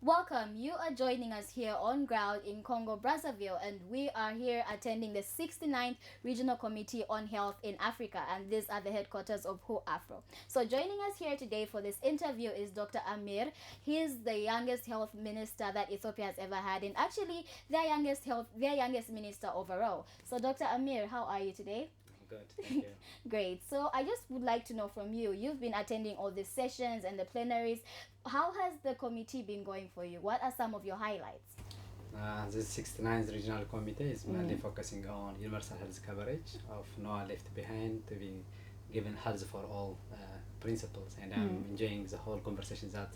Welcome. You are joining us here on ground in Congo, Brazzaville, and we are here attending the 69th Regional Committee on Health in Africa, and these are the headquarters of Who Afro. So joining us here today for this interview is Dr. Amir. He is the youngest health minister that Ethiopia has ever had, and actually their youngest minister overall. So Dr. Amir, how are you today? Good, thank you. Great. So I just would like to know from you. You've been attending all the sessions and the plenaries. How has the committee been going for you? What are some of your highlights? The 69th Regional Committee is mainly focusing on universal health coverage of no one left behind to be given health for all principles, and I'm enjoying the whole conversation that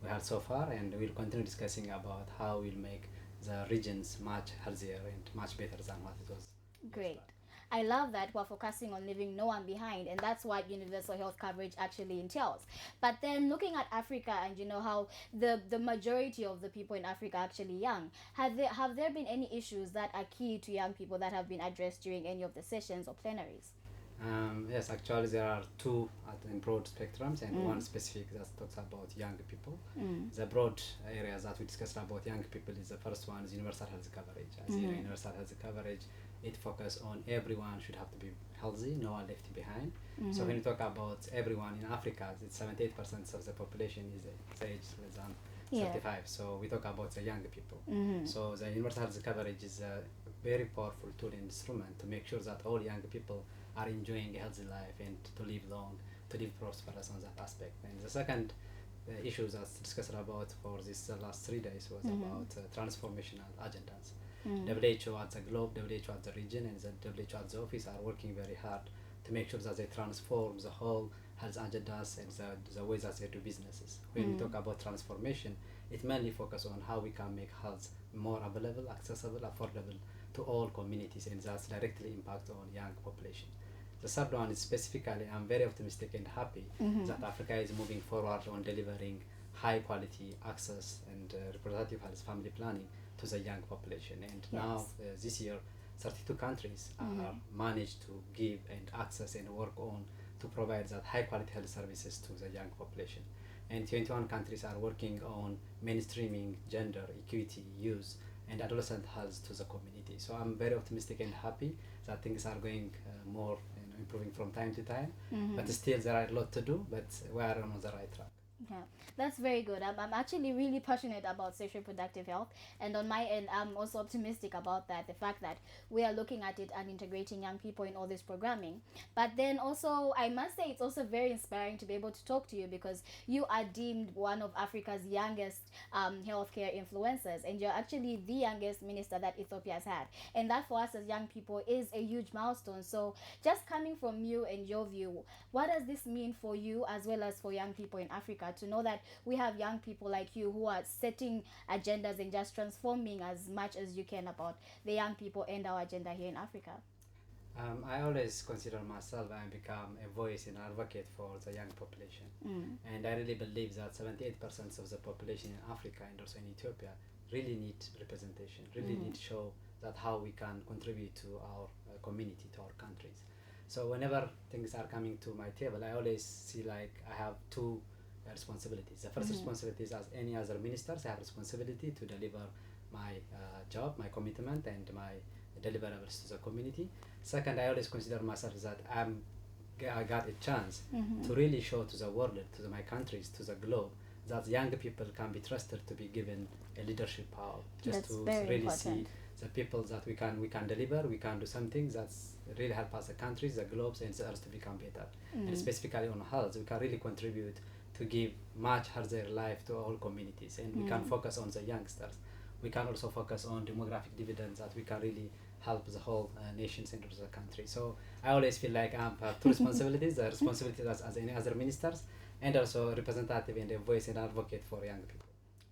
we had so far, and we'll continue discussing about how we'll make the regions much healthier and much better than what it was. Great. I love that we're focusing on leaving no one behind, and that's what universal health coverage actually entails. But then looking at Africa, and you know how the majority of the people in Africa are actually young, have there been any issues that are key to young people that have been addressed during any of the sessions or plenaries? Yes, actually there are two in broad spectrums and one specific that talks about young people. The broad areas that we discussed about young people is the first one is universal health coverage. As you know, universal health coverage, it focuses on everyone should have to be healthy, no one left behind. So when you talk about everyone in Africa, it's 78% of the population is age less than 35. So we talk about the young people. So the universal health coverage is a very powerful tool and instrument to make sure that all young people are enjoying a healthy life and to live long, to live prosperous on that aspect. And the second issue that's discussed about for this last 3 days was about transformational agendas. WHO at the globe, WHO at the region, and the WHO at the office are working very hard to make sure that they transform the whole health agendas and the way that they do businesses. When we talk about transformation, it mainly focuses on how we can make health more available, accessible, affordable to all communities, and that's directly impact on young population. The third one is specifically, I'm very optimistic and happy that Africa is moving forward on delivering high quality access and reproductive health family planning to the young population. And now this year, 32 countries are managed to give and access and work on to provide that high quality health services to the young population. And 21 countries are working on mainstreaming gender equity, use, and adolescent health to the community. So I'm very optimistic and happy that things are going more, improving from time to time. But still there are a lot to do, but we are on the right track. Yeah, that's very good. I'm actually really passionate about sexual reproductive health, and on my end, I'm also optimistic about that. The fact that we are looking at it and integrating young people in all this programming. But then also, I must say, it's also very inspiring to be able to talk to you because you are deemed one of Africa's youngest healthcare influencers, and you're actually the youngest minister that Ethiopia has had. And that for us as young people is a huge milestone. So, just coming from you and your view, what does this mean for you as well as for young people in Africa? To know that we have young people like you who are setting agendas and just transforming as much as you can about the young people and our agenda here in Africa. I always consider myself and become a voice and advocate for the young population. And I really believe that 78% of the population in Africa and also in Ethiopia really need representation, really need to show that how we can contribute to our community, to our countries. So whenever things are coming to my table, I always see like I have two responsibilities. The first responsibility is, as any other ministers, I have responsibility to deliver my job, my commitment, and my deliverables to the community. Second, I always consider myself that I got a chance to really show to the world, to my countries, to the globe, that young people can be trusted to be given a leadership power, just That's to very really important. see the people that we can deliver, we can do something that's really help us the countries, the globes, and the earth to become better. And specifically on health, we can really contribute to give much healthier life to all communities, and we can focus on the youngsters. We can also focus on demographic dividends that we can really help the whole nations and the country. So I always feel like I have two responsibilities: the responsibility as any other ministers, and also a representative and a voice and advocate for young people.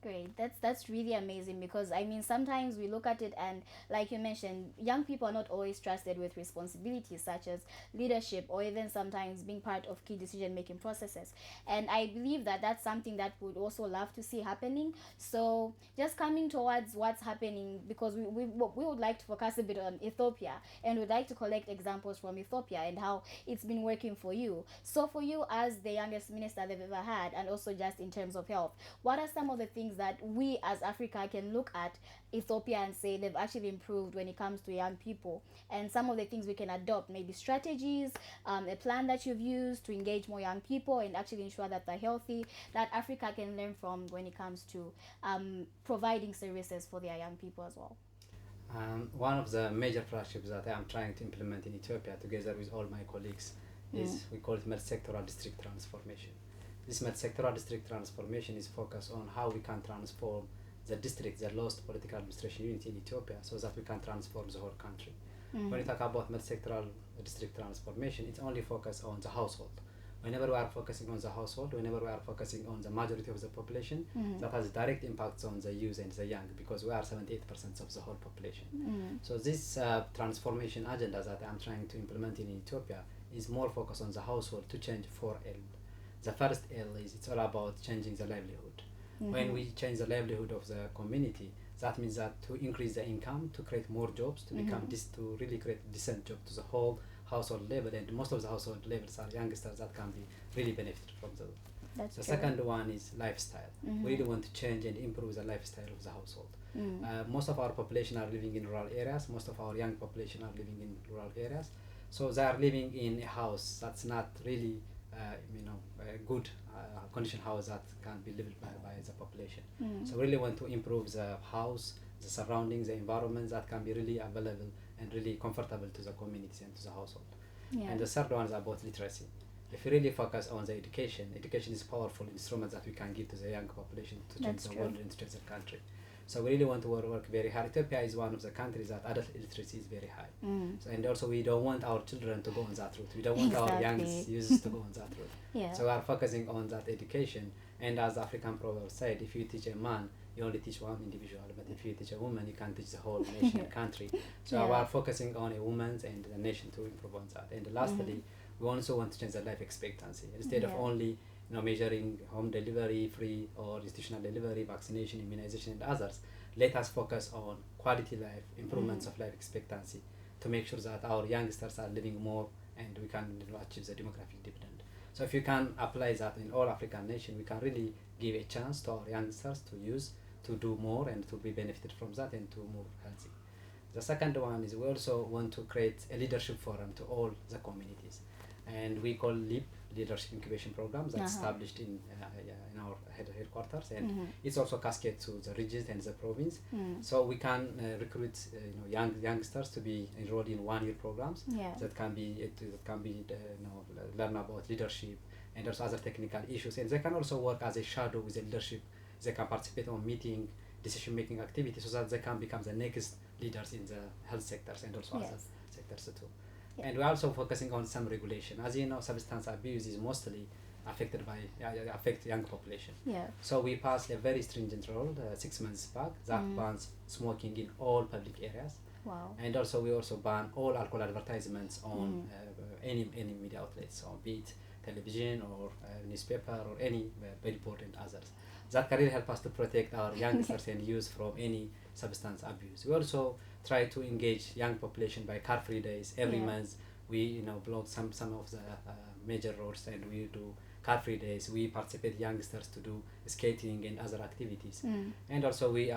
Great. That's really amazing because I mean sometimes we look at it and like you mentioned, young people are not always trusted with responsibilities such as leadership or even sometimes being part of key decision making processes. And I believe that that's something that would also love to see happening. So just coming towards what's happening, because we would like to focus a bit on Ethiopia and would like to collect examples from Ethiopia and how it's been working for you. So for you as the youngest minister they've ever had, and also just in terms of health, what are some of the things things that we as Africa can look at Ethiopia and say they've actually improved when it comes to young people, and some of the things we can adopt, maybe strategies, a plan that you've used to engage more young people and actually ensure that they're healthy, that Africa can learn from when it comes to providing services for their young people as well. One of the major flagships that I am trying to implement in Ethiopia together with all my colleagues is we call it multi-sectoral district transformation. This multi-sectoral district transformation is focused on how we can transform the district, the lowest political administration unit in Ethiopia, so that we can transform the whole country. When you talk about multi-sectoral district transformation, it's only focused on the household. Whenever we are focusing on the household, whenever we are focusing on the majority of the population, that has direct impacts on the youth and the young, because we are 78% of the whole population. So this transformation agenda that I'm trying to implement in Ethiopia is more focused on the household to change 4L. The first L is it's all about changing the livelihood. When we change the livelihood of the community, that means that to increase the income, to create more jobs, to become to really create decent job to the whole household level, and most of the household levels are youngsters that can be really benefit from the. That's The true. second one is lifestyle. We really want to change and improve the lifestyle of the household. Most of our population are living in rural areas. Most of our young population are living in rural areas, so they are living in a house that's not really, a good condition house that can be lived by the population. So we really want to improve the house, the surroundings, the environment that can be really available and really comfortable to the communities and to the household. And the third one is about literacy. If we really focus on the education is a powerful instrument that we can give to the young population to change That's the true. world and to change the country. So we really want to work very hard. Ethiopia is one of the countries that adult literacy is very high. So, and also we don't want our children to go on that route. We don't want our young Exactly. youths to go on that route. Yeah. So we are focusing on that education. And as the African proverb said, if you teach a man, you only teach one individual. But if you teach a woman, you can teach the whole nation and country. So we are focusing on a woman's and the nation to improve on that. And lastly, we also want to change the life expectancy. Instead of only measuring home delivery, free or institutional delivery, vaccination, immunization, and others, let us focus on quality life, improvements of life expectancy, to make sure that our youngsters are living more and we can achieve the demographic dividend. So if you can apply that in all African nations, we can really give a chance to our youngsters to use, to do more and to be benefited from that and to move healthy. The second one is we also want to create a leadership forum to all the communities. And we call LEAP, Leadership Incubation Program, that's established in our headquarters, and it's also cascade to the regions and the province. So we can recruit youngsters to be enrolled in 1-year programs that can be learn about leadership and also other technical issues, and they can also work as a shadow with the leadership. They can participate on meeting, decision making activities, so that they can become the next leaders in the health sectors and also other sectors too. And we're also focusing on some regulation. As you know, substance abuse is mostly affect young population. So we passed a very stringent rule 6 months back that bans smoking in all public areas. Wow. And also we also ban all alcohol advertisements on any media outlets, so be it television or newspaper or any billboard and others. That can really help us to protect our youngsters and youth from any substance abuse. We also try to engage young population by car-free days. Every month we block some of the major roads and we do car-free days. We participate youngsters to do skating and other activities. And also we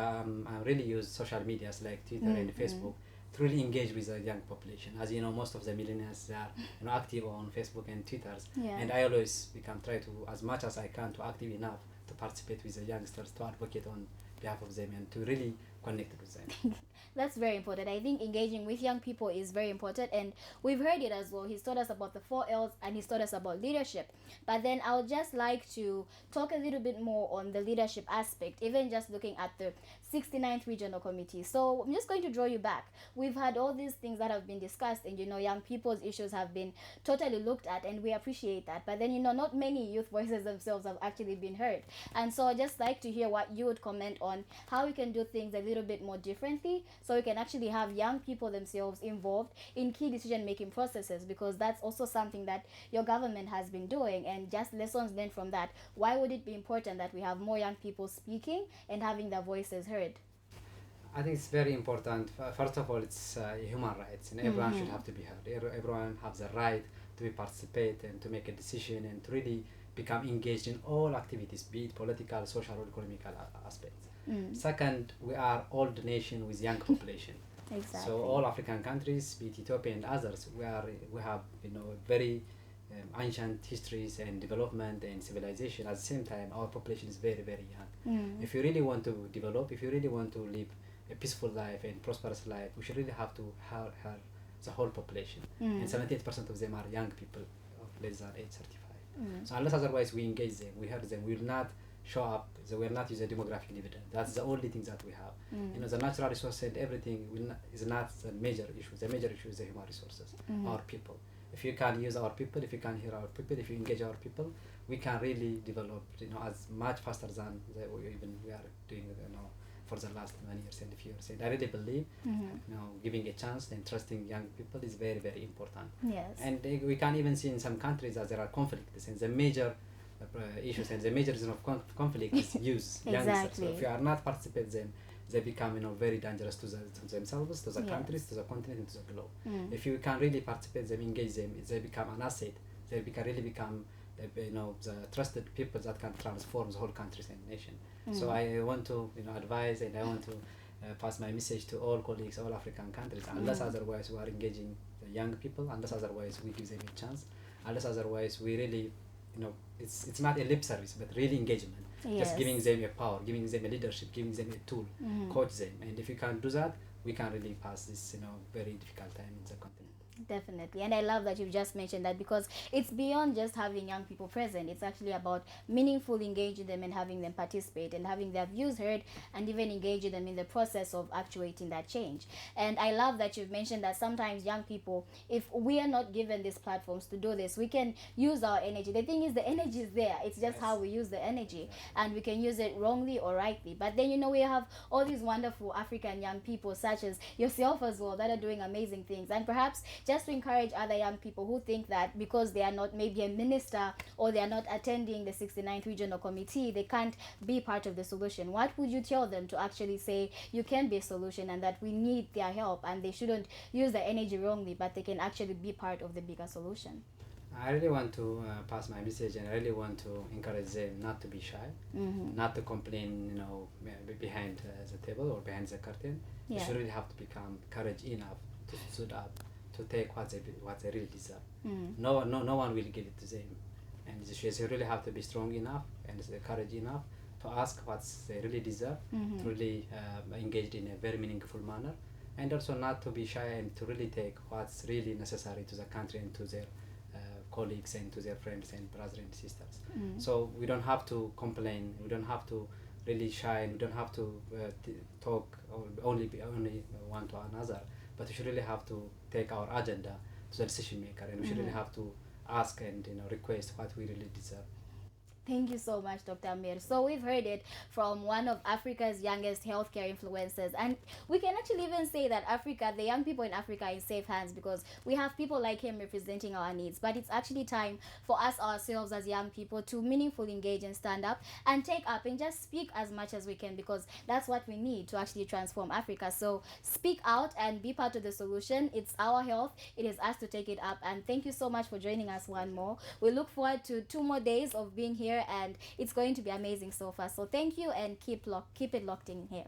really use social medias like Twitter and Facebook to really engage with the young population. As you know, most of the millennials are active on Facebook and Twitter. And I always try to, as much as I can, to active enough to participate with the youngsters, to advocate on behalf of them and to really connect with them. That's very important. I think engaging with young people is very important, and we've heard it as well. He's taught us about the 4 L's and he's taught us about leadership. But then I would just like to talk a little bit more on the leadership aspect, even just looking at the 69th Regional Committee. So I'm just going to draw you back. We've had all these things that have been discussed, and young people's issues have been totally looked at, and we appreciate that. But then not many youth voices themselves have actually been heard. And so I'd just like to hear what you would comment on how we can do things a little bit more differently, so we can actually have young people themselves involved in key decision making processes, because that's also something that your government has been doing, and just lessons learned from that. Why would it be important that we have more young people speaking and having their voices heard? I think it's very important. First of all, it's human rights, and everyone should have to be heard. Everyone has the right to participate and to make a decision and to really become engaged in all activities, be it political, social, or economical aspects. Second, we are old nation with young population. Exactly. So all African countries, be it Ethiopia and others, we have very ancient histories and development and civilization. At the same time, our population is very, very young. If you really want to develop, if you really want to live a peaceful life and prosperous life, we should really have to have the whole population. And 78% of them are young people of less than age 35. So unless otherwise we engage them, we help them, we will not show up, we will not use a demographic dividend. That's the only thing that we have. The natural resources and everything is not the major issue. The major issue is the human resources, our people. If you can use our people, if you can hear our people, if you engage our people, we can really develop, as much faster than we are doing, for the last 1 year and a few years. And I really believe, giving a chance and trusting young people is very, very important. Yes. And we can even see in some countries that there are conflicts, and the major issues and the major reason of conflict is youth, youngsters. So if you are not participating them, they become very dangerous to themselves, to the countries, to the continent, and to the globe. If you can really participate them, engage them, they become an asset. They really become the trusted people that can transform the whole countries and nation. So I want to advise, and I want to pass my message to all colleagues, all African countries. Unless otherwise we are engaging the young people, unless otherwise we give them a chance, unless otherwise we really it's not a lip service, but really engagement. Yes. Just giving them a power, giving them a leadership, giving them a tool, coach them. And if you can do that, we can really pass this very difficult time in the continent. Definitely. And I love that you've just mentioned that, because it's beyond just having young people present. It's actually about meaningfully engaging them and having them participate and having their views heard, and even engaging them in the process of actuating that change. And I love that you've mentioned that sometimes young people, if we are not given these platforms to do this, we can use our energy. The thing is, the energy is there. It's just how we use the energy, and we can use it wrongly or rightly. But then we have all these wonderful African young people, such as yourself as well, that are doing amazing things. And perhaps just to encourage other young people who think that because they are not maybe a minister, or they are not attending the 69th Regional Committee, they can't be part of the solution. What would you tell them to actually say you can be a solution, and that we need their help, and they shouldn't use the energy wrongly, but they can actually be part of the bigger solution? I really want to pass my message, and I really want to encourage them not to be shy, not to complain, behind the table or behind the curtain. They should really have to become courage enough to stood up, to take what they really deserve. No one will give it to them, and they really have to be strong enough and courage enough to ask what they really deserve, to really engage in a very meaningful manner, and also not to be shy, and to really take what's really necessary to the country and to their colleagues and to their friends and brothers and sisters. So we don't have to complain, we don't have to really shine, we don't have to talk or only one to another, but we should really have to take our agenda to the decision maker, and we should really have to ask and request what we really deserve. Thank you so much, Dr. Amir. So we've heard it from one of Africa's youngest healthcare influencers. And we can actually even say that Africa, the young people in Africa, are in safe hands, because we have people like him representing our needs. But it's actually time for us ourselves as young people to meaningfully engage and stand up and take up and just speak as much as we can, because that's what we need to actually transform Africa. So speak out and be part of the solution. It's our health. It is us to take it up. And thank you so much for joining us one more. We look forward to 2 more days of being here, and it's going to be amazing so far. So thank you, and keep it locked in here.